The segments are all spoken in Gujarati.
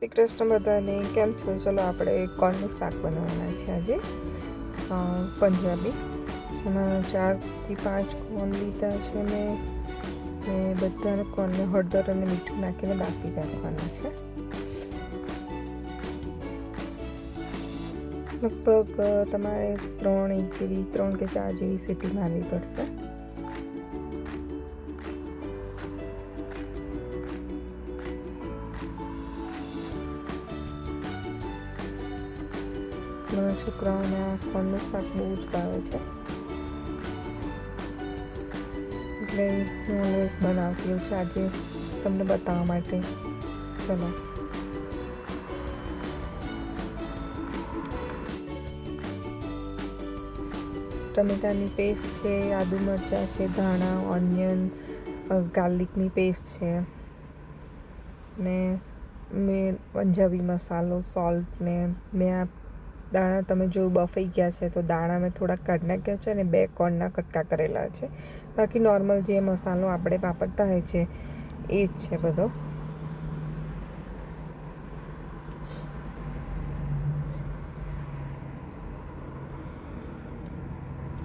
શ્રી કૃષ્ણ બધાને કેમ છો? ચલો આપણે કોર્નનું શાક બનાવવાના છે આજે પંજાબી. એમાં 4થી 5 કોર્ન લીધા છે મેં, ને બધા કોર્નને હળદર અને મીઠું નાખીને બાફી રાખવાના છે. લગભગ તમારે 3 કે 4 જેવી સીટી મારવી પડશે. મારા છોકરાઓને આ કોર્નનું શાક બહુ જ ભાવે છે, એટલે હું ઓલવેઝ બનાવતી હોઉં છું. આજે તમને બતાવવા માટે. ચલો, ટમેટાની પેસ્ટ છે, આદુ મરચાં છે, ધાણા, ઓનિયન, ગાર્લિકની પેસ્ટ છે, ને મેં પંજાબી મસાલો, સોલ્ટ, ને મેં આ દાણા તમે જો બફાઈ ગયા છે તો દાણા મેં થોડાક કાઢી નાખ્યા છે અને 2 કોર્નના કટકા કરેલા છે. બાકી નોર્મલ જે મસાલો આપણે વાપરતા હોય છે એ જ છે બધો.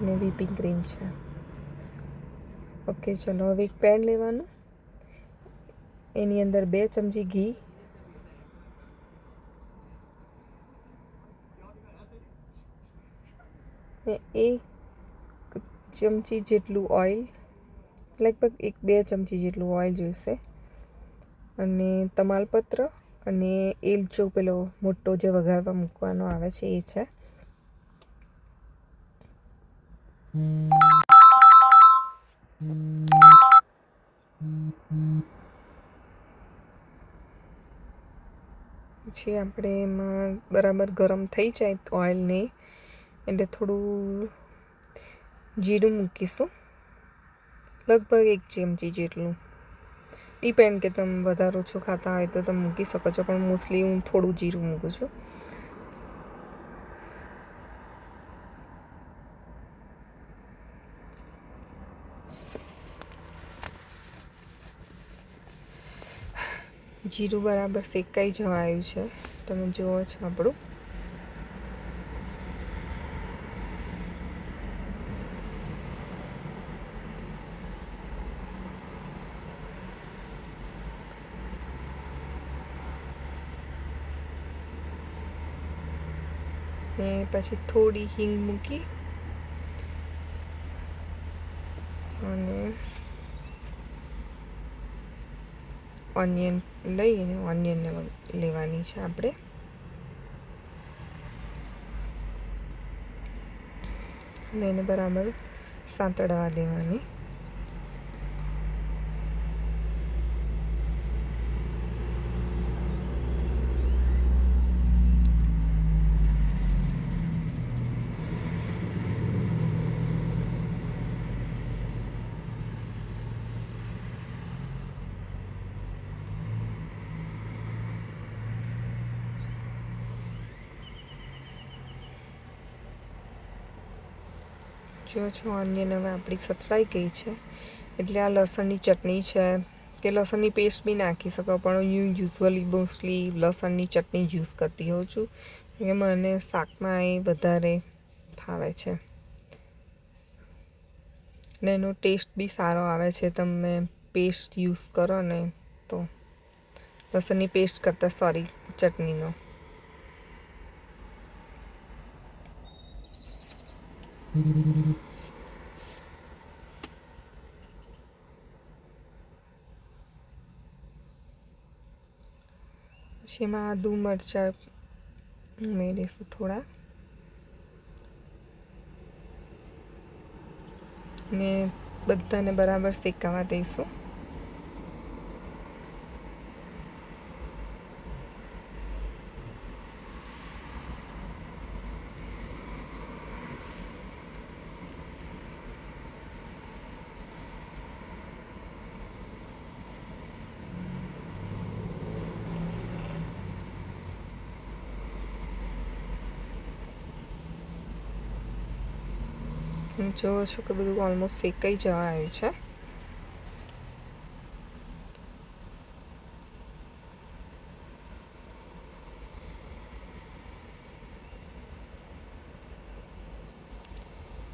ને વ્હીપિંગ ક્રીમ છે. ઓકે, ચલો હવે એક પેન લેવાનું, એની અંદર 2 ચમચી ઘી, ને 1 ચમચી જેટલું ઓઇલ, લગભગ 1-2 ચમચી જેટલું ઓઇલ જોઈશે, અને તમાલપત્ર અને એલચો પેલો મોટો જે વઘારવા મૂકવાનો આવે છે એ છે. પછી આપણે એમાં બરાબર ગરમ થઈ જાય ઓઇલને, એટલે થોડું જીરું મૂકીશું, લગભગ 1 ચમચી જેટલું. ડિપેન્ડ કે તમે વધારે ઓછું ખાતા હોય તો તમે મૂકી શકો છો, પણ મોસ્ટલી હું થોડું જીરું મૂકું છું. જીરું બરાબર શેકાઈ જવા આવ્યું છે, તમે જુઓ છો આપણું. ને પછી થોડી હિંગ મૂકી અને ઓનિયન લઈને ઓનિયનને લેવાની છે આપણે, અને એને બરાબર સાંતળવા દેવાની. જો છો ઓનિયન હવે આપણી સતળાઈ ગઈ છે, એટલે આ લસણની ચટણી છે, કે લસણની પેસ્ટ બી નાખી શકો, પણ હું યુઝ્યુઅલી મોસ્ટલી લસણની ચટણી જ યુઝ કરતી હોઉં છું, કે મને શાકમાં એ વધારે ભાવે છે, ને એનો ટેસ્ટ બી સારો આવે છે તમે પેસ્ટ યુઝ કરો ને તો, લસણની પેસ્ટ કરતાં ચટણીનો. પછી એમાં આદુ મરચાં ઉમેરીશું થોડા, ને બધાને બરાબર શેકાવા દઈશું. જોવો છો કે બધું ઓલમોસ્ટ શેકાઈ જવા આવ્યું છે.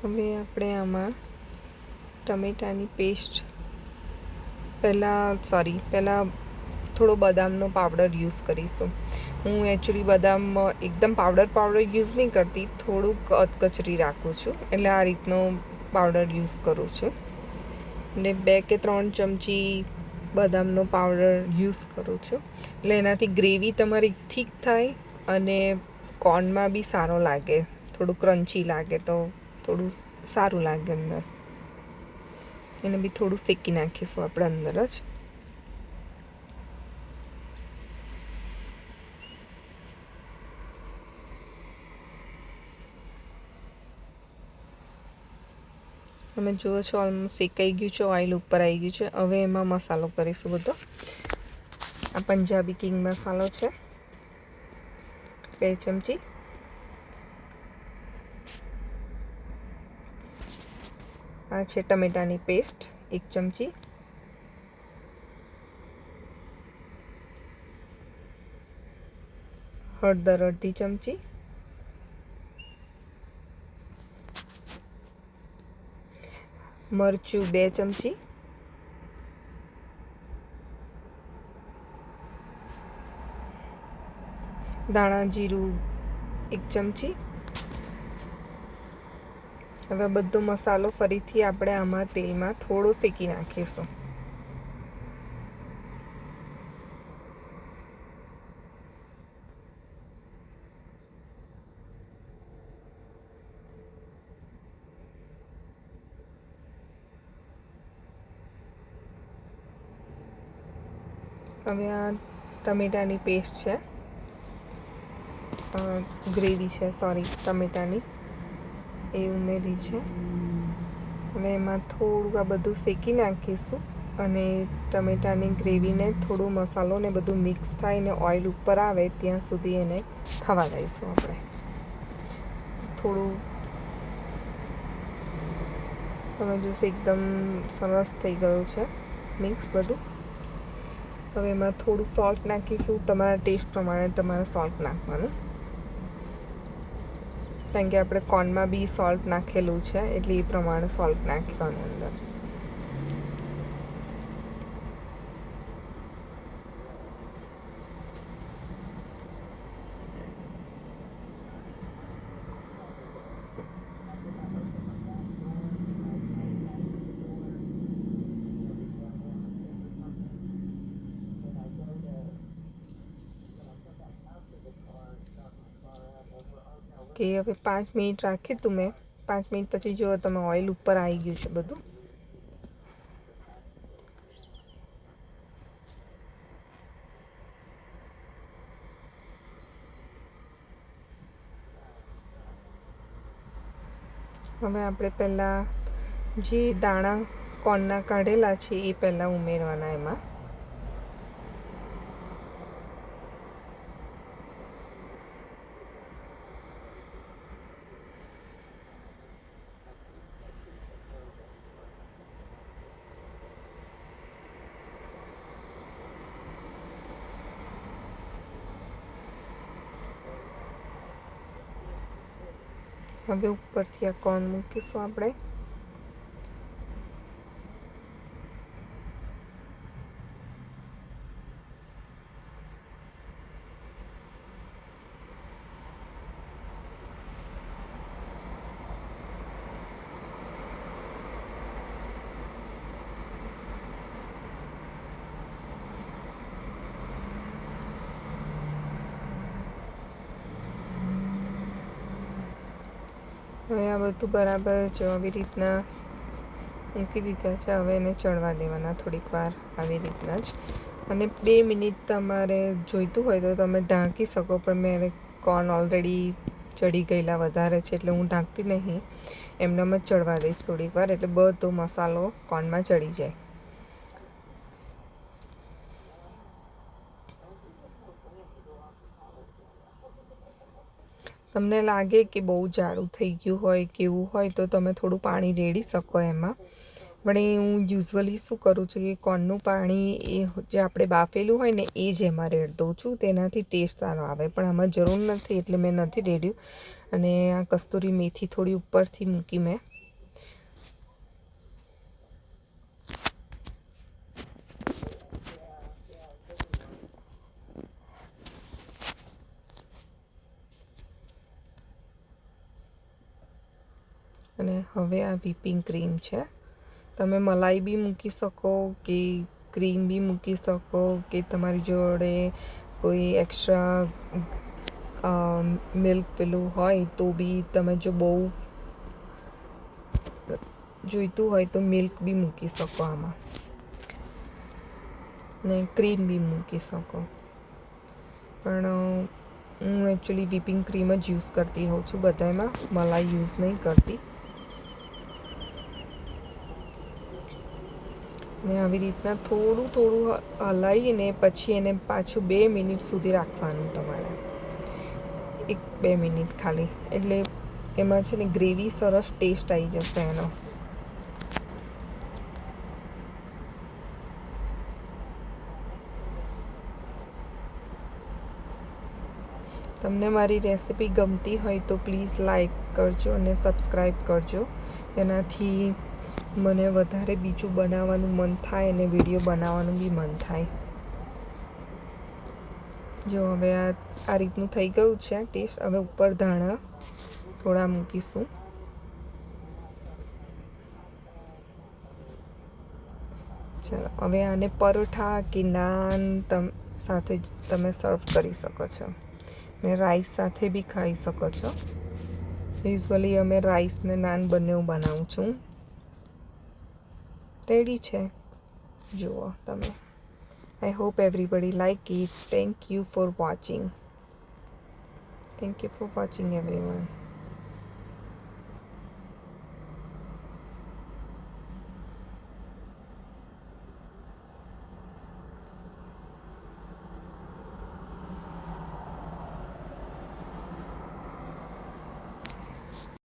હવે આપણે આમાં ટમેટાની પેસ્ટ પહેલાં થોડો બદામનો પાવડર યુઝ કરીશું. હું એકચ્યુઅલી બદામ એકદમ પાવડર યુઝ નહીં કરતી, થોડુંક અધકચરી રાખું છું, એટલે આ રીતનો પાવડર યુઝ કરું છું. એટલે 2 કે 3 ચમચી બદામનો પાવડર યુઝ કરું છું, એટલે એનાથી ગ્રેવી તમારી થીક થાય અને કોર્નમાં બી સારો લાગે, થોડું ક્રન્ચી લાગે તો થોડું સારું લાગે અંદર. એને બી થોડું શેકી નાખીશું આપણે અંદર જ. તમે જુઓ છો ઓલમોસ્ટ શેકાઈ ગયું છે, ઓઇલ ઉપર આવી ગયું છે. હવે એમાં મસાલો કરીશું બધો. આ પંજાબી કિંગ મસાલો છે 2 ચમચી. આ છે ટમેટાની પેસ્ટ 1 ચમચી. હળદર અડધી ચમચી. મરચું 2 ચમચી. ધાણા જીરું 1 ચમચી. હવે બધો મસાલો ફરીથી આપણે આમાં તેલમાં થોડો શેકી નાખીશું. હવે આ ટમેટાની પેસ્ટ છે, ગ્રેવી છે ટમેટાની, એ ઉમેરી છે. હવે એમાં થોડું આ બધું શેકી નાખીશું અને ટમેટાની ગ્રેવીને થોડું મસાલો ને બધું મિક્સ થાય ને ઓઇલ ઉપર આવે ત્યાં સુધી એને થવા દઈશું આપણે. થોડું તમે જોશો એકદમ સરસ થઈ ગયું છે મિક્સ બધું. હવે એમાં થોડું સોલ્ટ નાખીશું, તમારા ટેસ્ટ પ્રમાણે તમારે સોલ્ટ નાખવાનું, કારણ કે આપણે કોર્નમાં બી સોલ્ટ નાખેલું છે, એટલે એ પ્રમાણે સોલ્ટ નાખવાનું અંદર. કે હવે 5 મિનિટ રાખ્યું હતું મેં. 5 મિનિટ પછી જો તમે ઓઇલ ઉપર આવી ગયું છે બધું. હવે આપણે પહેલાં જે દાણા કોર્નના કાઢેલા છે એ પહેલાં ઉમેરવાના એમાં. હવે ઉપરથી આ કોર્ન મૂકીશું આપણે. હવે આ બધું બરાબર જો આવી રીતના મૂકી દીધા છે. હવે એને ચડવા દેવાના થોડીક વાર આવી રીતના જ, અને 2 મિનિટ તમારે જોઈતું હોય તો તમે ઢાંકી શકો, પણ મેં કોર્ન ઓલરેડી ચડી ગયેલા વધારે છે એટલે હું ઢાંકતી નહીં, એમનામ જ ચડવા દઈશ થોડીક વાર, એટલે બધો મસાલો કોર્નમાં ચડી જાય. તમને લાગે કે બહુ જાડું થઈ ગયું હોય કેવું હોય તો તમે થોડું પાણી રેડી શકો એમાં, પણ હું યુઝ્યુઅલી શું કરું છું કે કોર્નનું પાણી એ જે આપણે બાફેલું હોય ને એ જ એમાં રેડી દઉં છું, તેનાથી ટેસ્ટ સારો આવે. પણ આમાં જરૂર નથી એટલે મેં નથી રેડ્યું. અને આ કસ્તુરી મેથી થોડી ઉપરથી મૂકી મેં, અને હવે આ વ્હીપિંગ ક્રીમ છે. તમે મલાઈ બી મૂકી શકો કે ક્રીમ બી મૂકી શકો કે તમારી જોડે કોઈ એક્સ્ટ્રા મિલ્ક પેલું હોય તો બી તમે જો બહુ જોઈતું હોય તો મિલ્ક બી મૂકી શકો આમાં, ને ક્રીમ બી મૂકી શકો. પણ હું એકચ્યુઅલી વ્હીપિંગ ક્રીમ જ યુઝ કરતી હોઉં છું બધામાં, મલાઈ યુઝ નહીં કરતી. ને આવી રીતના થોડું થોડું હલાવીને પછી એને પાછું 2 મિનિટ સુધી રાખવાનું તમારે, 1-2 મિનિટ ખાલી, એટલે એમાં છે ને ગ્રેવી સરસ ટેસ્ટ આવી જશે એનો. તમને મારી રેસિપી ગમતી હોય તો પ્લીઝ લાઈક કરજો અને સબસ્ક્રાઈબ કરજો. એનાથી મને વધારે બીજું બનાવવાનું મન થાય અને વિડીયો બનાવવાનું બી મન થાય. જો હવે આ રીતનું થઈ ગયું છે ટેસ્ટ. હવે ઉપર ધાણા થોડા મૂકીશું. ચાલો હવે આને પરોઠા કે નાન સાથે જ તમે સર્વ કરી શકો છો, ને રાઈસ સાથે બી ખાઈ શકો છો. યુઝ્યુઅલી અમે રાઈસ ને નાન બંને બનાવું છું. રેડી છે, જુઓ તમે. I hope everybody like it. Thank you for watching. Thank you for watching everyone.